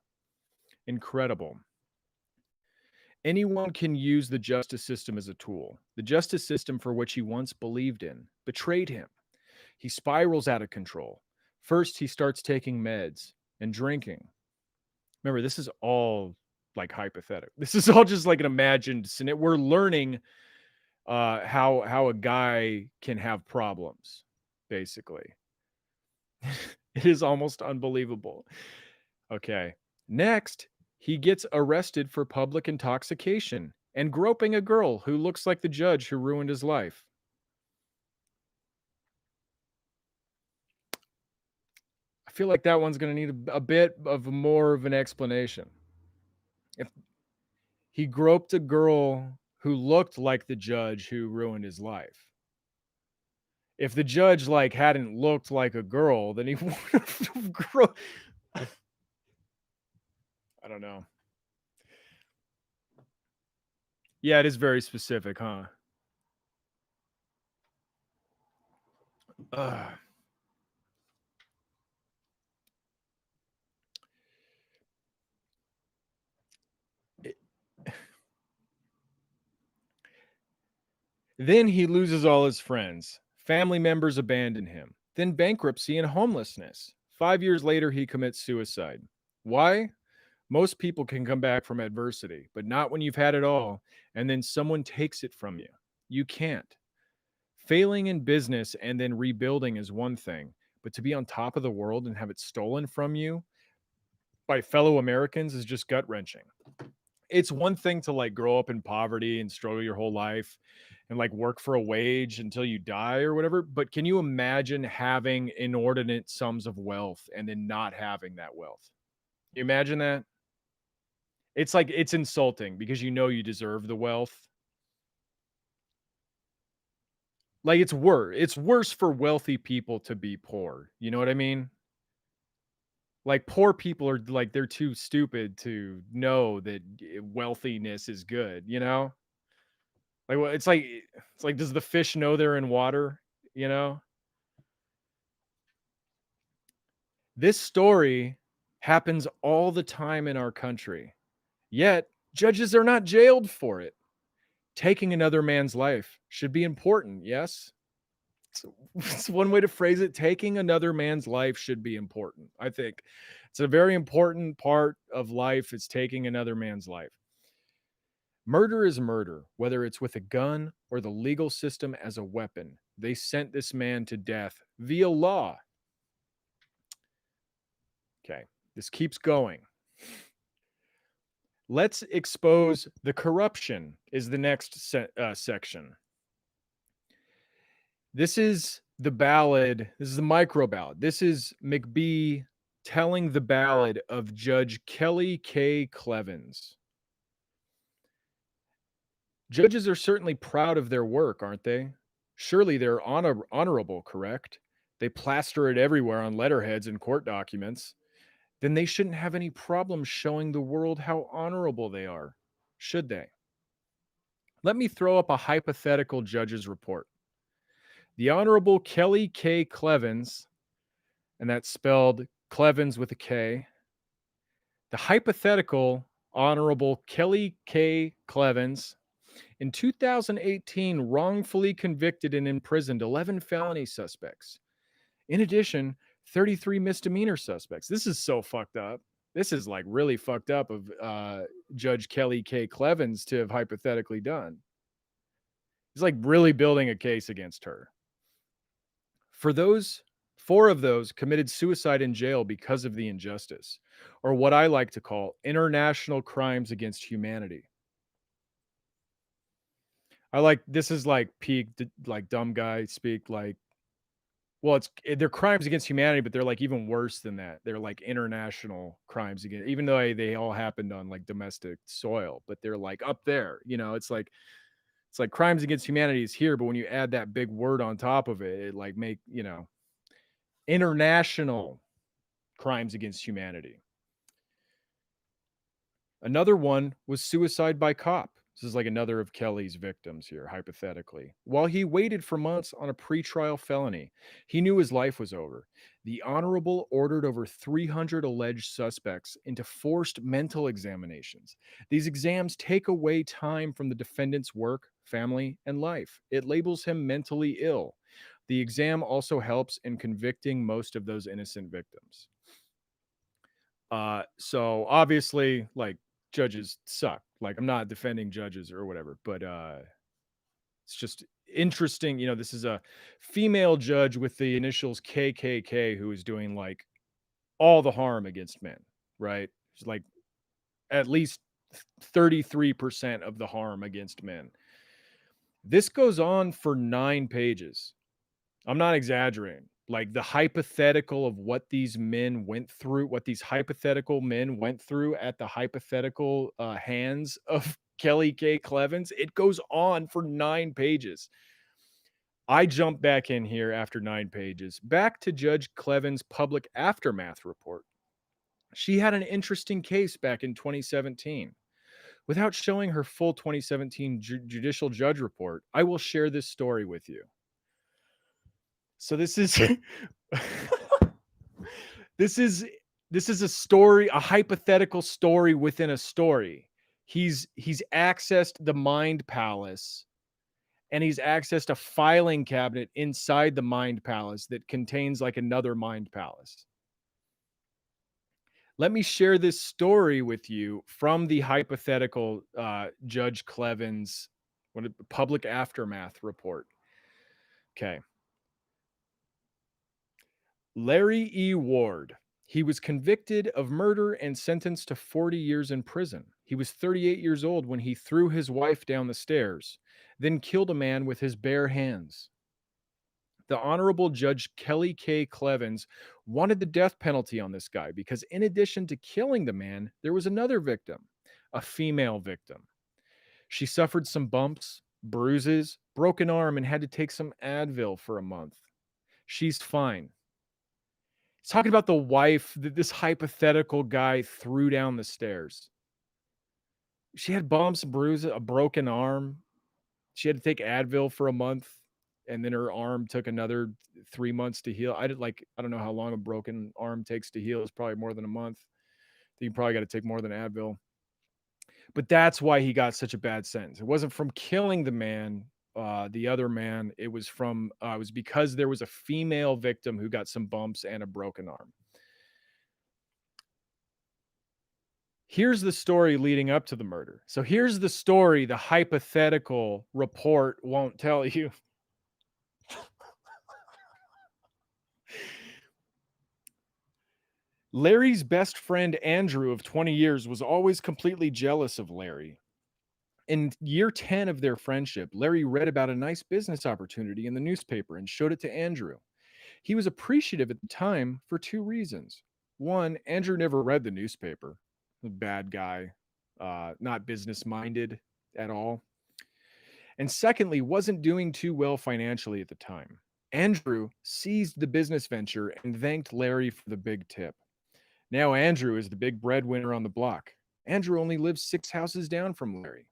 Incredible. Anyone can use the justice system as a tool. The justice system for which he once believed in betrayed him. He spirals out of control. First, he starts taking meds and drinking. Remember, this is all like hypothetical. This is all just like an imagined scenario. We're learning how a guy can have problems, basically. It is almost unbelievable. Okay. Next, he gets arrested for public intoxication and groping a girl who looks like the judge who ruined his life. I feel like that one's going to need a bit of more of an explanation. If he groped a girl who looked like the judge who ruined his life. If the judge like hadn't looked like a girl, then he would have groped. I don't know. Yeah, it is very specific, huh? Ugh. Then he loses all his friends. Family members abandon him. Then bankruptcy and homelessness. 5 years later, he commits suicide. Why? Most people can come back from adversity, but not when you've had it all and then someone takes it from you. You can't. Failing in business and then rebuilding is one thing, but to be on top of the world and have it stolen from you by fellow Americans is just gut wrenching. It's one thing to like grow up in poverty and struggle your whole life and like work for a wage until you die or whatever. But can you imagine having inordinate sums of wealth and then not having that wealth? You imagine that? It's like it's insulting because you know you deserve the wealth. Like it's worse for wealthy people to be poor. You know what I mean? Like, poor people are like, they're too stupid to know that wealthiness is good, you know? Like, well, it's like, does the fish know they're in water, you know? This story happens all the time in our country, yet judges are not jailed for it. Taking another man's life should be important, yes? It's it's one way to phrase it. Taking another man's life should be important, I think. It's a very important part of life is taking another man's life. Murder is murder, whether it's with a gun or the legal system as a weapon. They sent this man to death via law. Okay, this keeps going. Let's expose the corruption, is the next section. This is the ballad. This is the micro ballad. This is McB telling the ballad of Judge Kelly K. Clevens. Judges are certainly proud of their work, aren't they? Surely they're honorable, correct? They plaster it everywhere on letterheads and court documents. Then they shouldn't have any problem showing the world how honorable they are, should they? Let me throw up a hypothetical judge's report. The Honorable Kelly K. Clevens, and that's spelled Clevens with a K. The hypothetical Honorable Kelly K. Clevens, in 2018, wrongfully convicted and imprisoned 11 felony suspects. In addition, 33 misdemeanor suspects. This is so fucked up. This is like really fucked up of Judge Kelly K. Clevens to have hypothetically done. He's like really building a case against her. For those, four of those committed suicide in jail because of the injustice, or what I like to call international crimes against humanity. I like this is like peak like dumb guy speak like well they're crimes against humanity but they're like even worse than that. They're like international crimes against even though they all happened on like domestic soil, but they're like up there, you know, it's like crimes against humanity is here, but when you add that big word on top of it, it like make, you know, international crimes against humanity. Another one was suicide by cop. This is like another of Kelly's victims here, hypothetically. While he waited for months on a pretrial felony, he knew his life was over. The Honorable ordered over 300 alleged suspects into forced mental examinations. These exams take away time from the defendant's work, family, and life. It labels him mentally ill. The exam also helps in convicting most of those innocent victims. So obviously, like judges suck. Like I'm not defending judges or whatever, but it's just interesting. You know, this is a female judge with the initials KKK who is doing like all the harm against men, right? It's like at least 33% of the harm against men. This goes on for 9 pages. I'm not exaggerating. Like the hypothetical of what these men went through, what these hypothetical men went through at the hypothetical hands of Kelly K. Clevens, it goes on for 9 pages. I jump back in here after 9 pages, back to Judge Clevens' public aftermath report. She had an interesting case back in 2017. Without showing her full 2017 judicial judge report, I will share this story with you. So this is this is this is a story, a hypothetical story within a story. He's accessed the Mind Palace and he's accessed a filing cabinet inside the Mind Palace that contains like another Mind Palace. Let me share this story with you from the hypothetical Judge Clevens public aftermath report. Okay. Larry E. Ward. He was convicted of murder and sentenced to 40 years in prison. He was 38 years old when he threw his wife down the stairs, then killed a man with his bare hands. The Honorable Judge Kelly K. Clevens wanted the death penalty on this guy because, in addition to killing the man, there was another victim, a female victim. She suffered some bumps, bruises, broken arm, and had to take some Advil for a month. She's fine. He's talking about the wife that this hypothetical guy threw down the stairs. She had bumps, bruises, a broken arm. She had to take Advil for a month, and then her arm took another 3 months to heal. I don't know how long a broken arm takes to heal. It's probably more than a month. You probably gotta take more than Advil. But that's why he got such a bad sentence. It wasn't from killing the other man. It was because there was a female victim who got some bumps and a broken arm. Here's the story leading up to the murder. So here's the story the hypothetical report won't tell you. Larry's best friend, Andrew, of 20 years, was always completely jealous of Larry. In year 10 of their friendship, Larry read about a nice business opportunity in the newspaper and showed it to Andrew. He was appreciative at the time for two reasons. One, Andrew never read the newspaper. A bad guy, not business minded at all. And secondly, wasn't doing too well financially at the time. Andrew seized the business venture and thanked Larry for the big tip. Now Andrew is the big breadwinner on the block. Andrew only lives 6 houses down from Larry.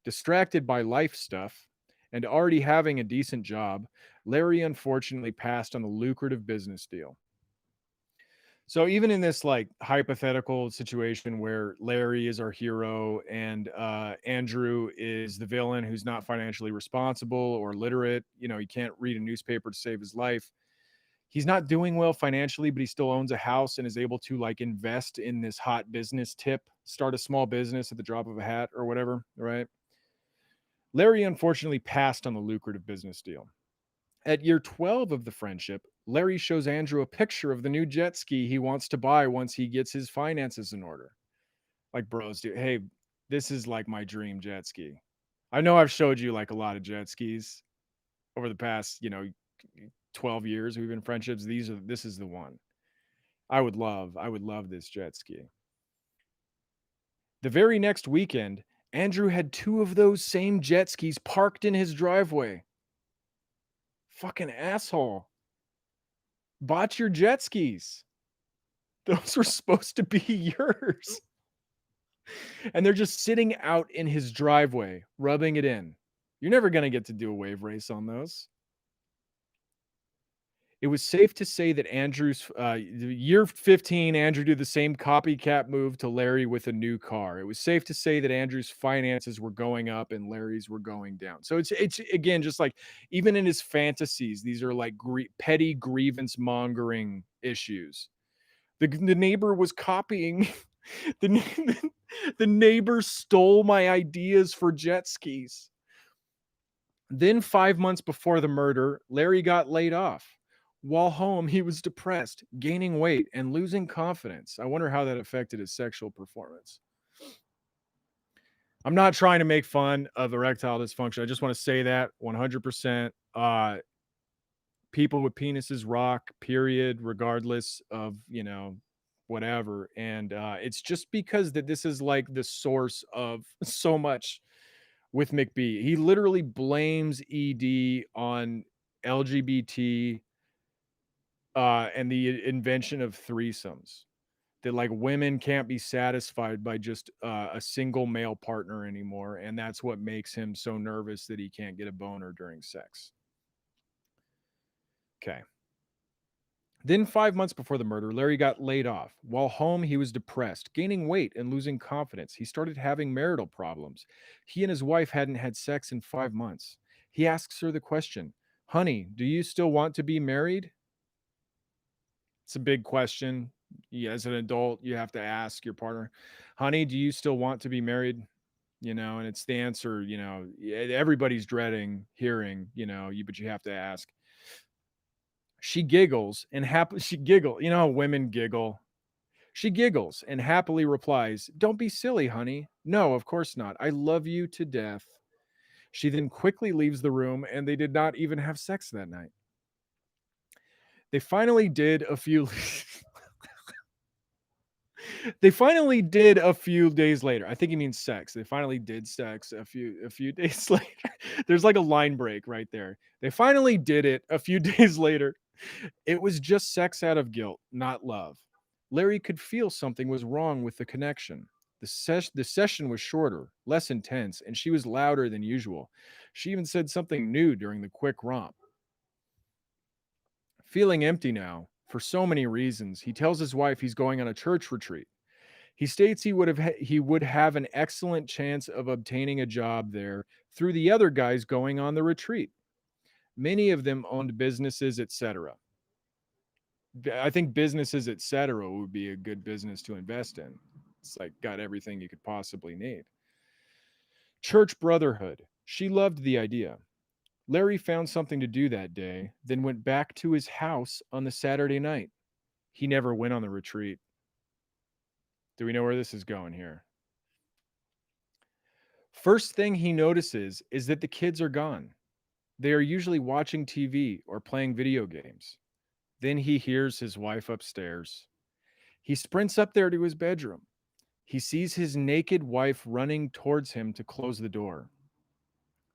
Distracted by life stuff and already having a decent job, Larry unfortunately passed on the lucrative business deal. So even in this like hypothetical situation where Larry is our hero and Andrew is the villain who's not financially responsible or literate, he can't read a newspaper to save his life. He's not doing well financially, but he still owns a house and is able to like invest in this hot business tip, start a small business at the drop of a hat or whatever, right? Larry unfortunately passed on the lucrative business deal. At year 12 of the friendship, Larry shows Andrew a picture of the new jet ski he wants to buy once he gets his finances in order. Like, bros, dude, hey, this is like my dream jet ski. I know I've showed you like a lot of jet skis over the past, 12 years we've been friendships. This is the one. I would love this jet ski. The very next weekend, Andrew had 2 of those same jet skis parked in his driveway. Fucking asshole. Bought your jet skis. Those were supposed to be yours. And they're just sitting out in his driveway, rubbing it in. You're never going to get to do a wave race on those. It was safe to say that year 15, Andrew did the same copycat move to Larry with a new car. It was safe to say that Andrew's finances were going up and Larry's were going down. So it's again, just like even in his fantasies, these are like petty grievance mongering issues. The neighbor was copying. The neighbor stole my ideas for jet skis. Then 5 months before the murder, Larry got laid off. While home, he was depressed, gaining weight, and losing confidence. I wonder how that affected his sexual performance. I'm not trying to make fun of erectile dysfunction. I just want to say that 100%. People with penises rock, period, regardless of, whatever. And it's just because that this is like the source of so much with McB. He literally blames ED on LGBT and the invention of threesomes, that like women can't be satisfied by just a single male partner anymore, and that's what makes him so nervous that he can't get a boner during sex. Okay. Then 5 months before the murder, Larry got laid off. While home, he was depressed, gaining weight and losing confidence. He started having marital problems. He and his wife hadn't had sex in 5 months. He asks her the question, "Honey, do you still want to be married?" It's a big question. As an adult, you have to ask your partner, "Honey, do you still want to be married?" And it's the answer, everybody's dreading hearing, but you have to ask. She giggles and she giggle. You know how women giggle. She giggles and happily replies, "Don't be silly, honey. No, of course not. I love you to death." She then quickly leaves the room, and they did not even have sex that night. They finally did a few They finally did a few days later. I think he means sex. They finally did sex a few days later. There's like a line break right there. They finally did it a few days later. It was just sex out of guilt, not love. Larry could feel something was wrong with the connection. The session was shorter, less intense, and she was louder than usual. She even said something new during the quick romp. Feeling empty now, for so many reasons, he tells his wife he's going on a church retreat. He states he would have an excellent chance of obtaining a job there through the other guys going on the retreat. Many of them owned businesses, etc. I think businesses, etc., would be a good business to invest in. It's like got everything you could possibly need. Church brotherhood. She loved the idea. Larry found something to do that day, then went back to his house on the Saturday night. He never went on the retreat. Do we know where this is going here? First thing he notices is that the kids are gone. They are usually watching TV or playing video games. Then he hears his wife upstairs. He sprints up there to his bedroom. He sees his naked wife running towards him to close the door.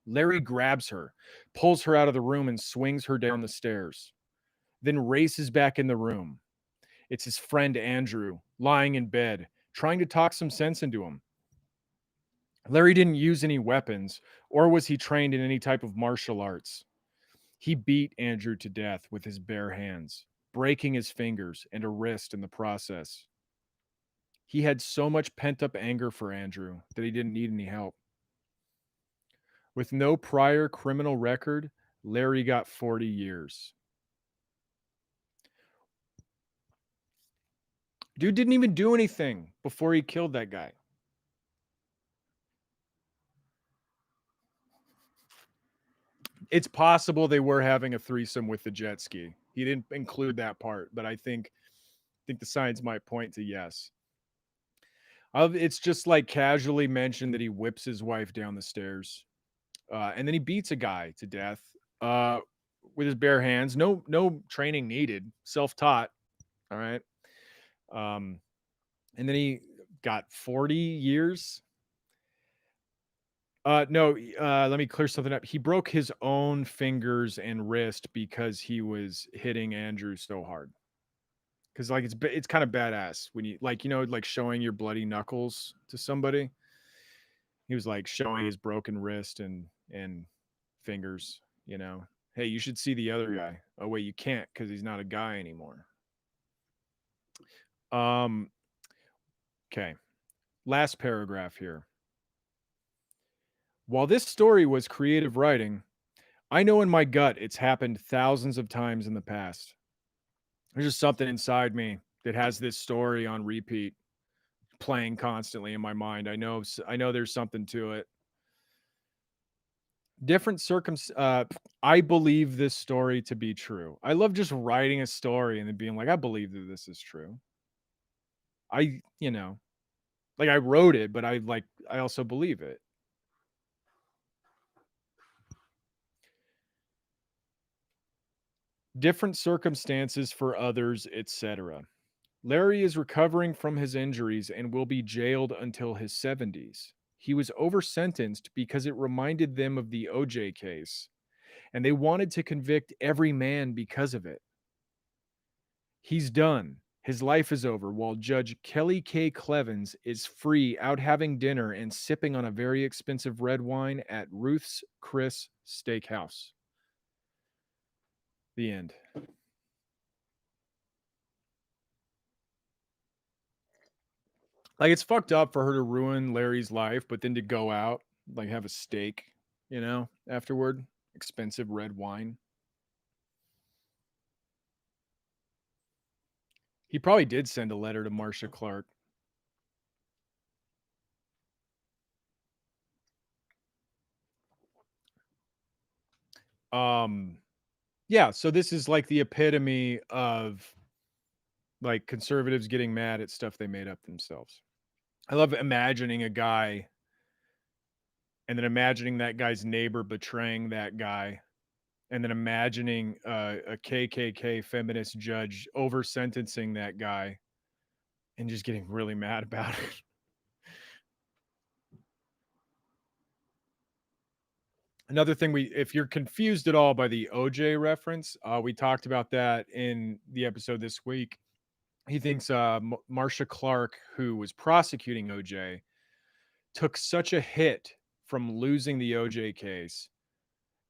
Larry grabs her, pulls her out of the room, and swings her down the stairs, then races back in the room. It's his friend Andrew, lying in bed, trying to talk some sense into him. Larry didn't use any weapons, or was he trained in any type of martial arts. He beat Andrew to death with his bare hands, breaking his fingers and a wrist in the process. He had so much pent up anger for Andrew that he didn't need any help. With no prior criminal record, Larry got 40 years. Dude didn't even do anything before he killed that guy. It's possible they were having a threesome with the jet ski. He didn't include that part, but I think the signs might point to yes. It's just like casually mentioned that he whips his wife down the stairs, and then he beats a guy to death uh, with his bare hands. No training needed. Self-taught. All right. Um, and then he got 40 years. No, let me clear something up. He broke his own fingers and wrist because he was hitting Andrew so hard. Because like it's kind of badass when you like like showing your bloody knuckles to somebody. He was like showing his broken wrist and fingers. Hey, you should see the other guy. Oh wait, you can't because he's not a guy anymore. Um. Okay. Last paragraph here. While this story was creative writing, I know in my gut it's happened thousands of times in the past. There's just something inside me that has this story on repeat, playing constantly in my mind. I know there's something to it. Different I believe this story to be true. I love just writing a story and then being like, I believe that this is true. Like I wrote it, but I also believe it. Different circumstances for others, etc. Larry is recovering from his injuries and will be jailed until his 70s. He was over sentenced because it reminded them of the OJ case, and they wanted to convict every man because of it. He's done. His life is over while Judge Kelly K. Clevens is free out having dinner and sipping on a very expensive red wine at Ruth's Chris Steakhouse. The end. Like it's fucked up for her to ruin Larry's life, but then to go out, like have a steak, afterward. Expensive red wine. He probably did send a letter to Marcia Clark. Um yeah, so this is like the epitome of like conservatives getting mad at stuff they made up themselves. I love imagining a guy and then imagining that guy's neighbor betraying that guy and then imagining a KKK feminist judge over sentencing that guy and just getting really mad about it. Another thing, if you're confused at all by the OJ reference, we talked about that in the episode this week. He thinks Marcia Clark, who was prosecuting OJ, took such a hit from losing the OJ case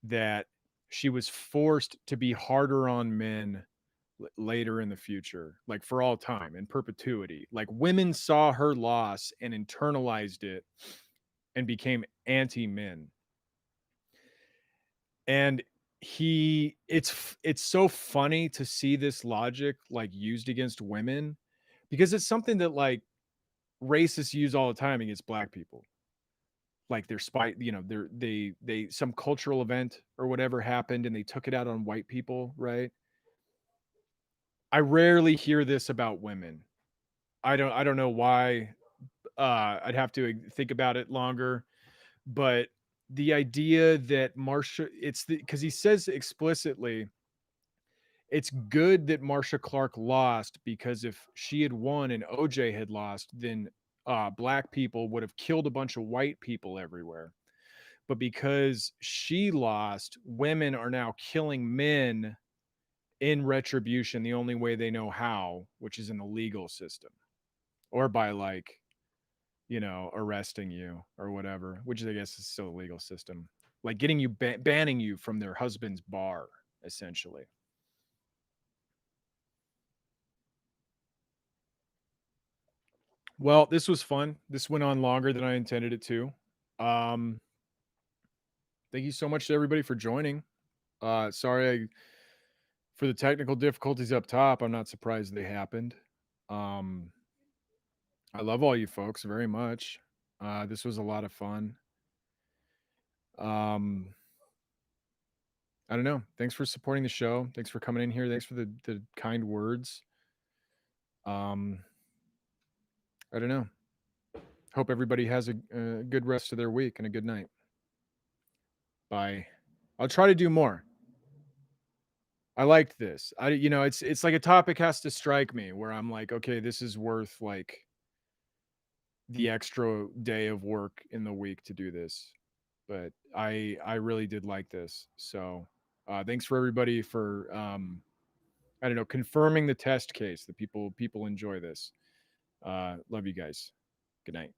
that she was forced to be harder on men later in the future, like for all time in perpetuity. Like women saw her loss and internalized it and became anti men. And it's so funny to see this logic like used against women, because it's something that like racists use all the time against black people. Like they're spite, they some cultural event or whatever happened and they took it out on white people, right? I rarely hear this about women. I don't know why. I'd have to think about it longer, but the idea that Marsha, because he says explicitly, it's good that Marsha Clark lost, because if she had won and OJ had lost, then black people would have killed a bunch of white people everywhere. But because she lost, women are now killing men in retribution the only way they know how, which is in the legal system, or by like, arresting you or whatever, which I guess is still a legal system, like getting you banning you from their husband's bar, essentially. Well, this was fun. This went on longer than I intended it to. Um, thank you so much to everybody for joining. Sorry for the technical difficulties up top. I'm not surprised they happened. Um, I love all you folks very much. This was a lot of fun. Um, I don't know. Thanks for supporting the show. Thanks for coming in here. Thanks for the kind words. Um, I don't know. Hope everybody has a good rest of their week and a good night. Bye. I'll try to do more. I liked this. It's like a topic has to strike me where I'm like, okay, this is worth like the extra day of work in the week to do this. But I really did like this. So thanks for everybody for I don't know, confirming the test case that people enjoy this. Love you guys. Good night.